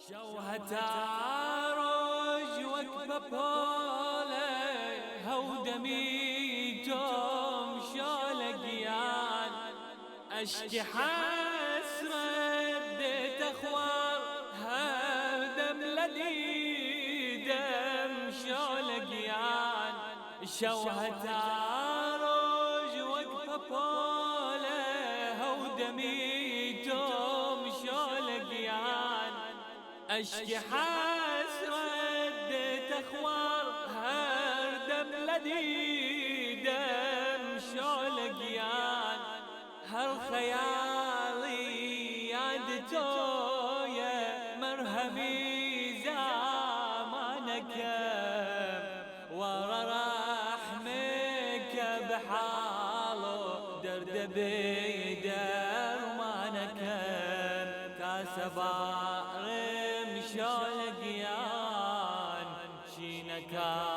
شوهة عروج وكبة بوله هودمي توم شولقيان أشكي حسرة ديت أخوار هدم لدي دم شولقيان شوهة عروج وكبة بوله هودمي توم شولقيان أشكي حسرة ديت أخوار هردم لدي دم شولقيان هالخيالي يادتويا مرهمي زمانك ورا رحمك بحاله دردبي درمانك كاسبار شولقيان شينكا